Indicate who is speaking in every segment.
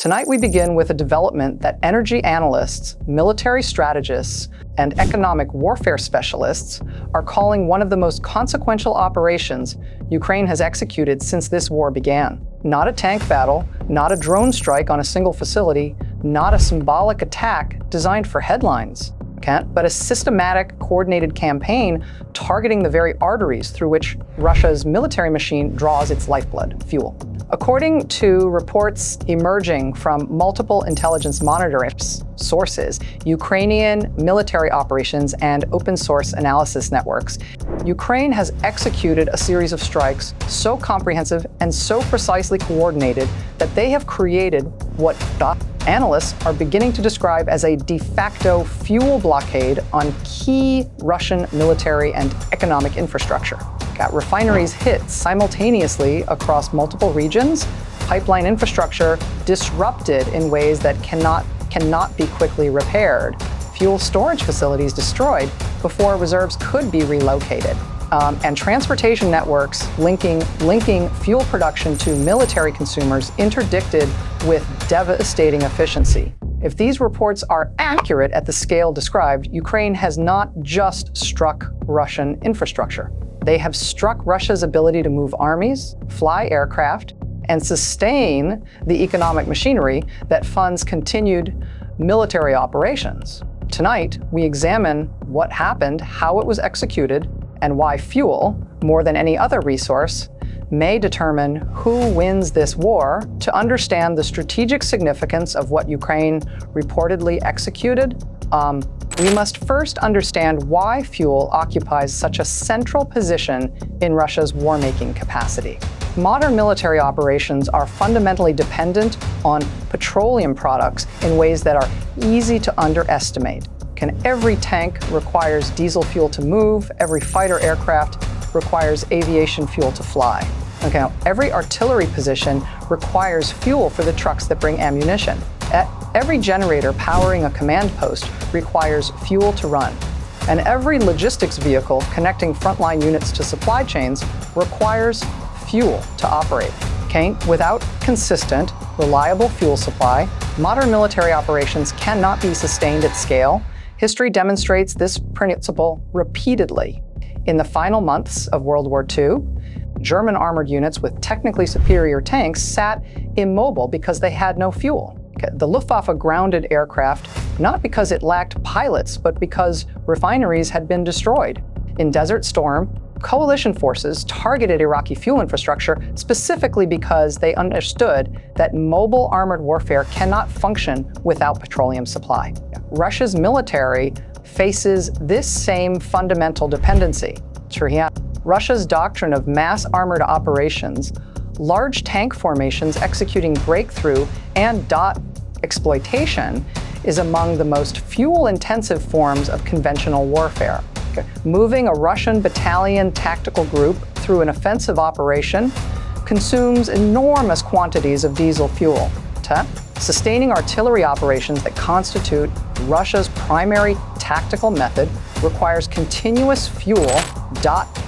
Speaker 1: Tonight we begin with a development that energy analysts, military strategists, and economic warfare specialists are calling one of the most consequential operations Ukraine has executed since this war began. Not a tank battle, not a drone strike on a single facility, not a symbolic attack designed for headlines, but a systematic, coordinated campaign targeting the very arteries through which Russia's military machine draws its lifeblood, fuel. According to reports emerging from multiple intelligence monitoring sources, Ukrainian military operations, and open source analysis networks, Ukraine has executed a series of strikes so comprehensive and so precisely coordinated that they have created what analysts are beginning to describe as a de facto fuel blockade on key Russian military and economic infrastructure. Got refineries hit simultaneously across multiple regions, pipeline infrastructure disrupted in ways that cannot be quickly repaired, fuel storage facilities destroyed before reserves could be relocated, and transportation networks linking fuel production to military consumers interdicted with devastating efficiency. If these reports are accurate at the scale described, Ukraine has not just struck Russian infrastructure. They have struck Russia's ability to move armies, fly aircraft, and sustain the economic machinery that funds continued military operations. Tonight, we examine what happened, how it was executed, and why fuel, more than any other resource, may determine who wins this war. To understand the strategic significance of what Ukraine reportedly executed, we must first understand why fuel occupies such a central position in Russia's war-making capacity. Modern military operations are fundamentally dependent on petroleum products in ways that are easy to underestimate. Every tank requires diesel fuel to move, every fighter aircraft requires aviation fuel to fly. Every artillery position requires fuel for the trucks that bring ammunition. Every generator powering a command post requires fuel to run. And every logistics vehicle connecting frontline units to supply chains requires fuel to operate. Without consistent, reliable fuel supply, modern military operations cannot be sustained at scale. History demonstrates this principle repeatedly. In the final months of World War II, German armored units with technically superior tanks sat immobile because they had no fuel. The Luftwaffe grounded aircraft not because it lacked pilots, but because refineries had been destroyed. In Desert Storm, coalition forces targeted Iraqi fuel infrastructure specifically because they understood that mobile armored warfare cannot function without petroleum supply. Russia's military faces this same fundamental dependency. Russia's doctrine of mass armored operations, large tank formations executing breakthrough and dot exploitation, is among the most fuel-intensive forms of conventional warfare. Moving a Russian battalion tactical group through an offensive operation consumes enormous quantities of diesel fuel. Sustaining artillery operations that constitute Russia's primary tactical method requires continuous fuel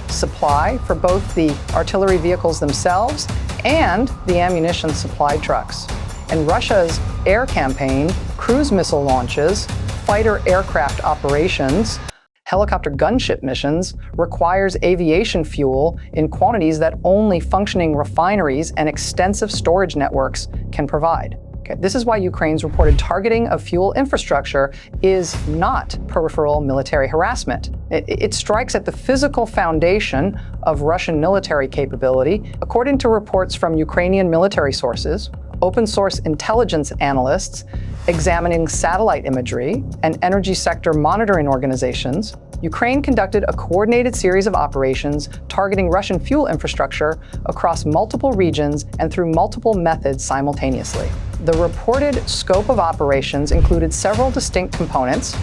Speaker 1: supply for both the artillery vehicles themselves and the ammunition supply trucks. And Russia's air campaign, cruise missile launches, fighter aircraft operations, helicopter gunship missions requires aviation fuel in quantities that only functioning refineries and extensive storage networks can provide. This is why Ukraine's reported targeting of fuel infrastructure is not peripheral military harassment. It strikes at the physical foundation of Russian military capability. According to reports from Ukrainian military sources, open source intelligence analysts examining satellite imagery, and energy sector monitoring organizations, Ukraine conducted a coordinated series of operations targeting Russian fuel infrastructure across multiple regions and through multiple methods simultaneously. The reported scope of operations included several distinct components.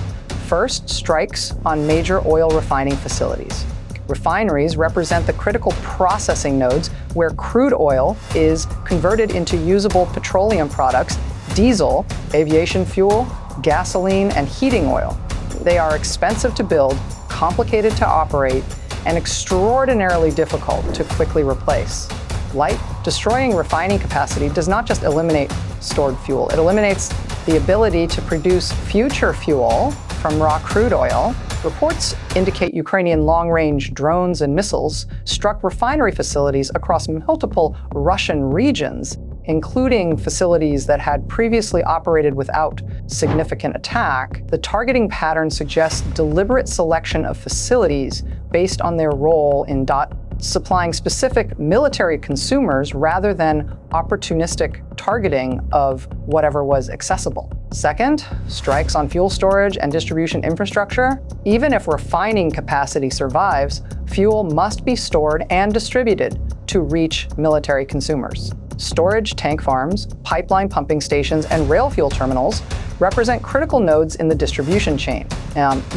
Speaker 1: First, strikes on major oil refining facilities. Refineries represent the critical processing nodes where crude oil is converted into usable petroleum products, diesel, aviation fuel, gasoline, and heating oil. They are expensive to build, complicated to operate, and extraordinarily difficult to quickly replace. Light Destroying refining capacity does not just eliminate stored fuel, it eliminates the ability to produce future fuel from raw crude oil. Reports indicate Ukrainian long-range drones and missiles struck refinery facilities across multiple Russian regions, including facilities that had previously operated without significant attack. The targeting pattern suggests deliberate selection of facilities based on their role in supplying specific military consumers rather than opportunistic targeting of whatever was accessible. Second, strikes on fuel storage and distribution infrastructure. Even if refining capacity survives, fuel must be stored and distributed to reach military consumers. Storage tank farms, pipeline pumping stations, and rail fuel terminals represent critical nodes in the distribution chain.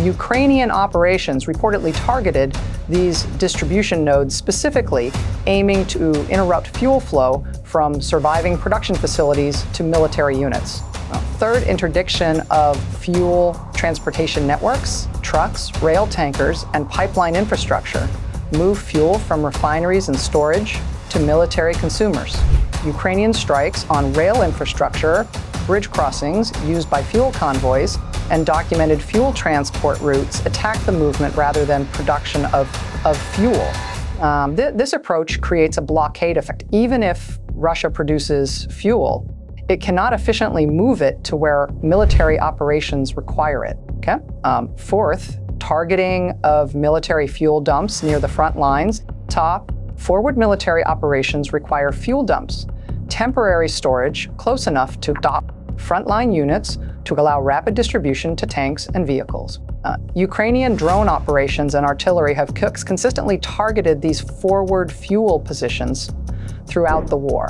Speaker 1: Ukrainian operations reportedly targeted these distribution nodes specifically, aiming to interrupt fuel flow from surviving production facilities to military units. Third, interdiction of fuel transportation networks. Trucks, rail tankers, and pipeline infrastructure move fuel from refineries and storage to military consumers. Ukrainian strikes on rail infrastructure, bridge crossings used by fuel convoys, and documented fuel transport routes attack the movement rather than production of fuel. This approach creates a blockade effect. Even if Russia produces fuel, it cannot efficiently move it to where military operations require it. Okay? Fourth, targeting of military fuel dumps near the front lines. Forward military operations require fuel dumps, temporary storage close enough to frontline units to allow rapid distribution to tanks and vehicles. Ukrainian drone operations and artillery have consistently targeted these forward fuel positions throughout the war.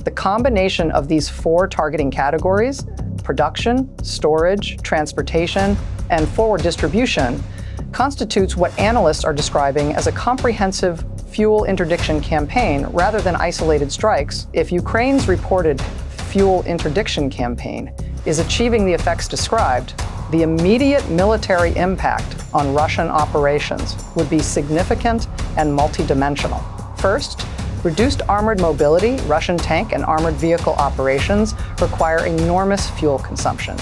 Speaker 1: The combination of these four targeting categories, production, storage, transportation, and forward distribution, constitutes what analysts are describing as a comprehensive fuel interdiction campaign rather than isolated strikes. If Ukraine's reported fuel interdiction campaign is achieving the effects described, the immediate military impact on Russian operations would be significant and multidimensional. First, reduced armored mobility. Russian tank and armored vehicle operations require enormous fuel consumption.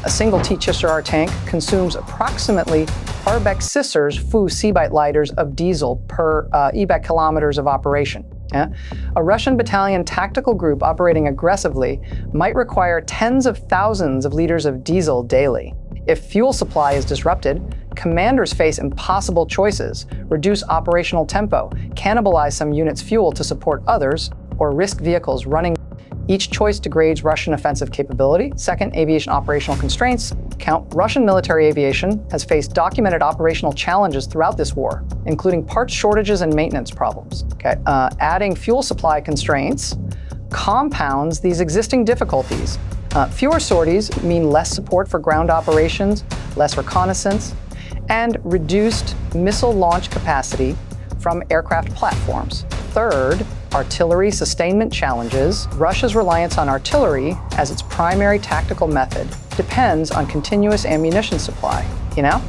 Speaker 1: A single T-Chisar tank consumes approximately Arbeck Sisser's Fu Seabite liters of diesel per EBEC kilometers of operation. A Russian battalion tactical group operating aggressively might require tens of thousands of liters of diesel daily. If fuel supply is disrupted, commanders face impossible choices: reduce operational tempo, cannibalize some units' fuel to support others, or risk vehicles running. Each choice degrades Russian offensive capability. Second, aviation operational constraints. Russian military aviation has faced documented operational challenges throughout this war, including parts shortages and maintenance problems. Adding fuel supply constraints compounds these existing difficulties. Fewer sorties mean less support for ground operations, less reconnaissance, and reduced missile launch capacity from aircraft platforms. Third, artillery sustainment challenges. Russia's reliance on artillery as its primary tactical method depends on continuous ammunition supply.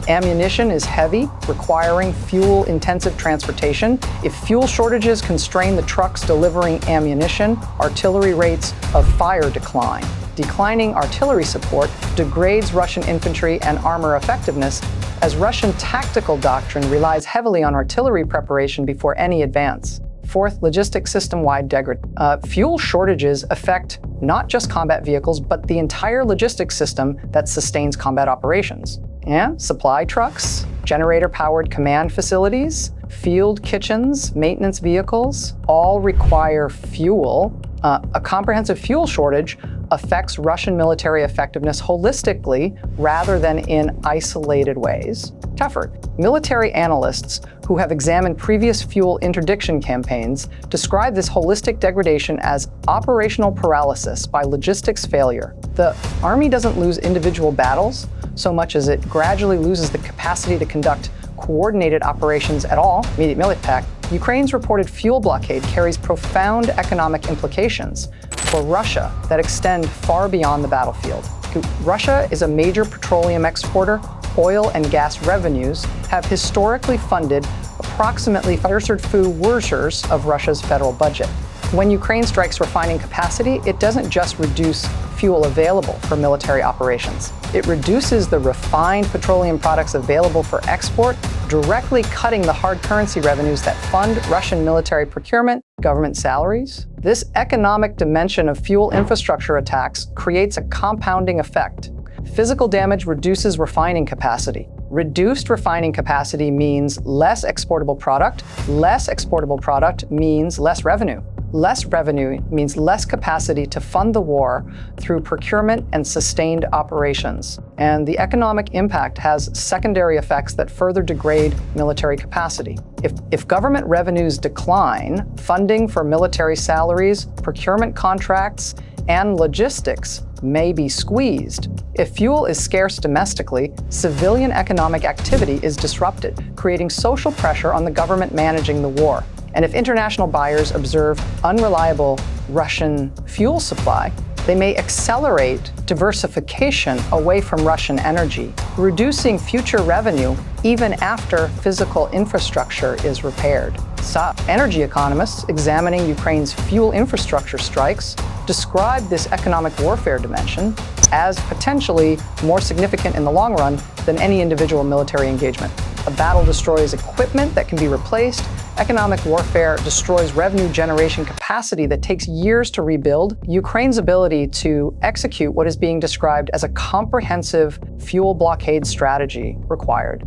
Speaker 1: Ammunition is heavy, requiring fuel-intensive transportation. If fuel shortages constrain the trucks delivering ammunition, artillery rates of fire decline. Declining artillery support degrades Russian infantry and armor effectiveness, as Russian tactical doctrine relies heavily on artillery preparation before any advance. Fourth, logistics system-wide degradation. Fuel shortages affect not just combat vehicles, but the entire logistics system that sustains combat operations. Supply trucks, generator-powered command facilities, field kitchens, maintenance vehicles, all require fuel. A comprehensive fuel shortage affects Russian military effectiveness holistically rather than in isolated ways. Tougher. Military analysts who have examined previous fuel interdiction campaigns describe this holistic degradation as operational paralysis by logistics failure. The Army doesn't lose individual battles so much as it gradually loses the capacity to conduct coordinated operations at all. Immediate military impact. Ukraine's reported fuel blockade carries profound economic implications for Russia that extend far beyond the battlefield. Russia is a major petroleum exporter. Oil and gas revenues have historically funded approximately 1/3 of Russia's federal budget. When Ukraine strikes refining capacity, it doesn't just reduce fuel available for military operations. It reduces the refined petroleum products available for export, directly cutting the hard currency revenues that fund Russian military procurement, government salaries. This economic dimension of fuel infrastructure attacks creates a compounding effect. Physical damage reduces refining capacity. Reduced refining capacity means less exportable product. Less exportable product means less revenue. Less revenue means less capacity to fund the war through procurement and sustained operations. And the economic impact has secondary effects that further degrade military capacity. If government revenues decline, funding for military salaries, procurement contracts, and logistics may be squeezed. If fuel is scarce domestically, civilian economic activity is disrupted, creating social pressure on the government managing the war. And if international buyers observe unreliable Russian fuel supply, they may accelerate diversification away from Russian energy, reducing future revenue even after physical infrastructure is repaired. So, energy economists examining Ukraine's fuel infrastructure strikes describe this economic warfare dimension as potentially more significant in the long run than any individual military engagement. A battle destroys equipment that can be replaced. Economic warfare destroys revenue generation capacity that takes years to rebuild. Ukraine's ability to execute what is being described as a comprehensive fuel blockade strategy required.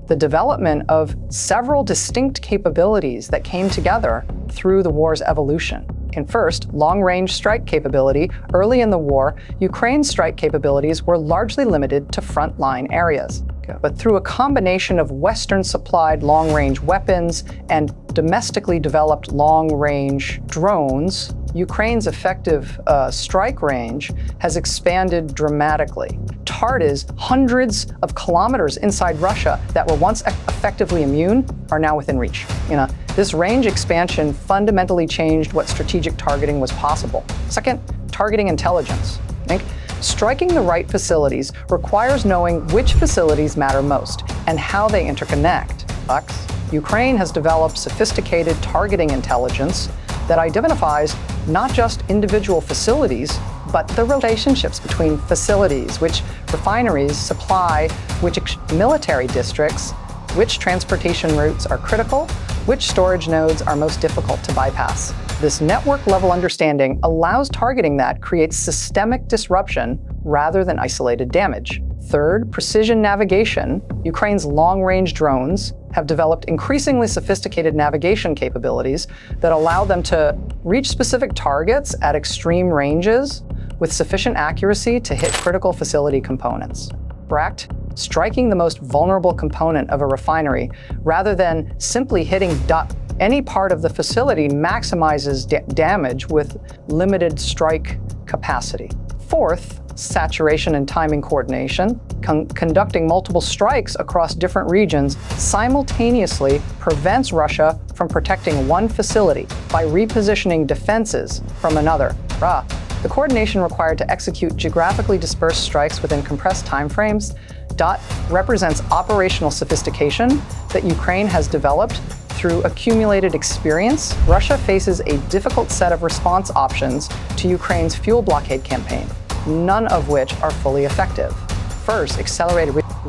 Speaker 1: The development of several distinct capabilities that came together through the war's evolution. And first, long-range strike capability. Early in the war, Ukraine's strike capabilities were largely limited to frontline areas. But through a combination of Western-supplied long-range weapons and domestically developed long-range drones, Ukraine's effective strike range has expanded dramatically. TARD is hundreds of kilometers inside Russia that were once effectively immune are now within reach. This range expansion fundamentally changed what strategic targeting was possible. Second, targeting intelligence. Striking the right facilities requires knowing which facilities matter most and how they interconnect. Ukraine has developed sophisticated targeting intelligence that identifies not just individual facilities, but the relationships between facilities, which refineries supply, which military districts, which transportation routes are critical, which storage nodes are most difficult to bypass. This network-level understanding allows targeting that creates systemic disruption rather than isolated damage. Third, precision navigation. Ukraine's long-range drones have developed increasingly sophisticated navigation capabilities that allow them to reach specific targets at extreme ranges with sufficient accuracy to hit critical facility components. Striking the most vulnerable component of a refinery rather than simply hitting any part of the facility maximizes damage with limited strike capacity. Fourth, saturation and timing coordination. Conducting multiple strikes across different regions simultaneously prevents Russia from protecting one facility by repositioning defenses from another. The coordination required to execute geographically dispersed strikes within compressed timeframes represents operational sophistication that Ukraine has developed through accumulated experience. Russia faces a difficult set of response options to Ukraine's fuel blockade campaign, none of which are fully effective. First,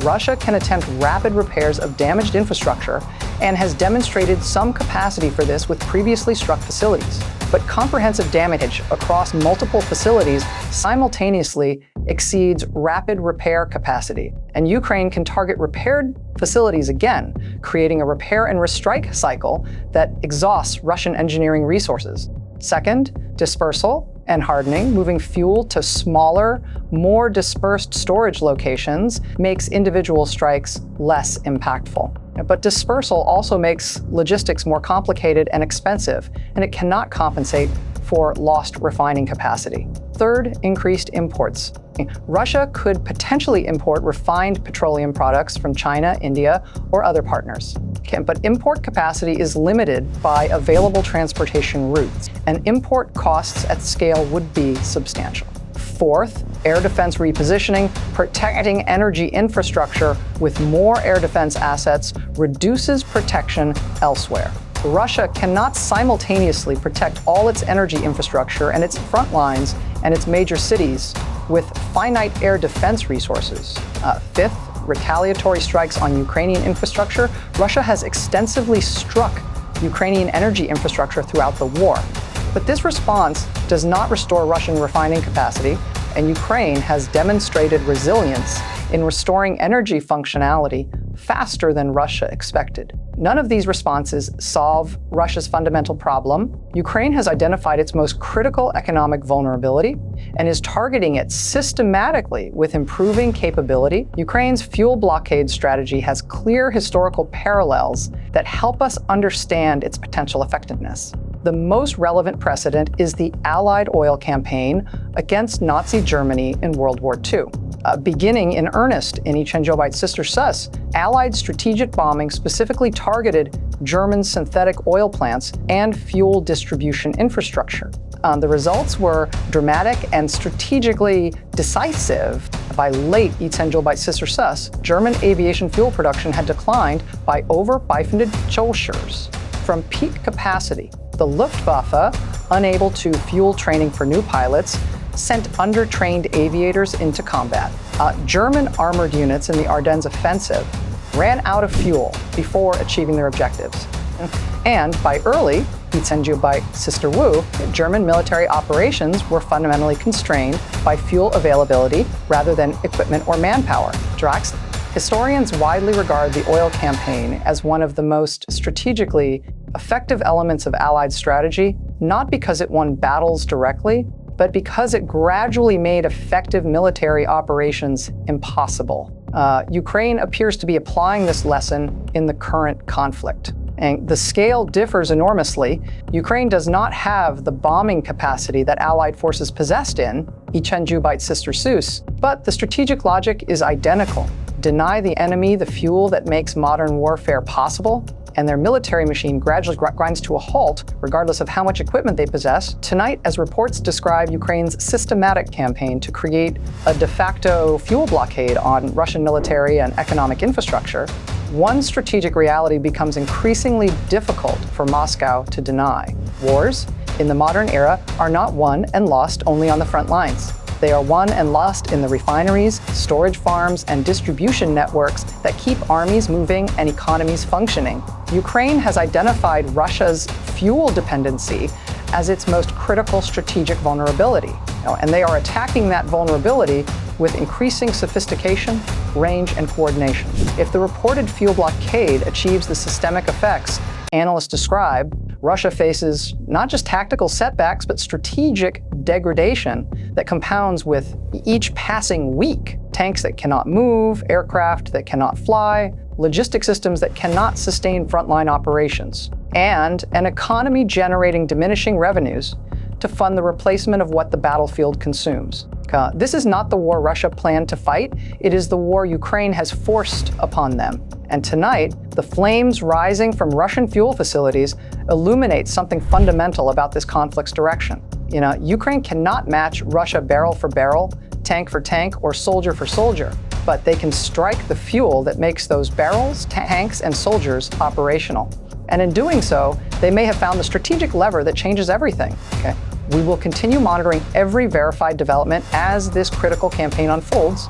Speaker 1: Russia can attempt rapid repairs of damaged infrastructure and has demonstrated some capacity for this with previously struck facilities. But comprehensive damage across multiple facilities simultaneously exceeds rapid repair capacity, and Ukraine can target repaired facilities again, creating a repair and restrike cycle that exhausts Russian engineering resources. Second, dispersal and hardening. Moving fuel to smaller, more dispersed storage locations makes individual strikes less impactful. But dispersal also makes logistics more complicated and expensive, and it cannot compensate for lost refining capacity. Third, increased imports. Russia could potentially import refined petroleum products from China, India, or other partners. But import capacity is limited by available transportation routes, and import costs at scale would be substantial. Fourth, air defense repositioning. Protecting energy infrastructure with more air defense assets reduces protection elsewhere. Russia cannot simultaneously protect all its energy infrastructure and its front lines and its major cities with finite air defense resources. Fifth, retaliatory strikes on Ukrainian infrastructure. Russia has extensively struck Ukrainian energy infrastructure throughout the war. But this response does not restore Russian refining capacity, and Ukraine has demonstrated resilience in restoring energy functionality faster than Russia expected. None of these responses solve Russia's fundamental problem. Ukraine has identified its most critical economic vulnerability and is targeting it systematically with improving capability. Ukraine's fuel blockade strategy has clear historical parallels that help us understand its potential effectiveness. The most relevant precedent is the Allied oil campaign against Nazi Germany in World War II. Beginning in earnest in Ichenjobyte's sister Sus, Allied strategic bombing specifically targeted German synthetic oil plants and fuel distribution infrastructure. The results were dramatic and strategically decisive. By late Ichenjobyte's sister Sus, German aviation fuel production had declined by over 500 Zollschuss. From peak capacity, the Luftwaffe, unable to fuel training for new pilots, sent undertrained aviators into combat. German armored units in the Ardennes offensive ran out of fuel before achieving their objectives. And by early Ichenjobyte's sister Wu, German military operations were fundamentally constrained by fuel availability rather than equipment or manpower. Drax, historians widely regard the oil campaign as one of the most strategically effective elements of Allied strategy, not because it won battles directly, but because it gradually made effective military operations impossible. Ukraine appears to be applying this lesson in the current conflict. And the scale differs enormously. Ukraine does not have the bombing capacity that Allied forces possessed in Ichenjobyte's sister Sus, but the strategic logic is identical. Deny the enemy the fuel that makes modern warfare possible, and their military machine gradually grinds to a halt, regardless of how much equipment they possess. Tonight, as reports describe Ukraine's systematic campaign to create a de facto fuel blockade on Russian military and economic infrastructure, one strategic reality becomes increasingly difficult for Moscow to deny. Wars, in the modern era, are not won and lost only on the front lines. They are won and lost in the refineries, storage farms, and distribution networks that keep armies moving and economies functioning. Ukraine has identified Russia's fuel dependency as its most critical strategic vulnerability. And they are attacking that vulnerability with increasing sophistication, range, and coordination. If the reported fuel blockade achieves the systemic effects analysts describe, Russia faces not just tactical setbacks, but strategic degradation that compounds with each passing week. Tanks that cannot move, aircraft that cannot fly, logistic systems that cannot sustain frontline operations, and an economy generating diminishing revenues to fund the replacement of what the battlefield consumes. This is not the war Russia planned to fight. It is the war Ukraine has forced upon them. And tonight, the flames rising from Russian fuel facilities illuminate something fundamental about this conflict's direction. Ukraine cannot match Russia barrel for barrel, tank for tank, or soldier for soldier, but they can strike the fuel that makes those barrels, tanks, and soldiers operational. And in doing so, they may have found the strategic lever that changes everything. We will continue monitoring every verified development as this critical campaign unfolds.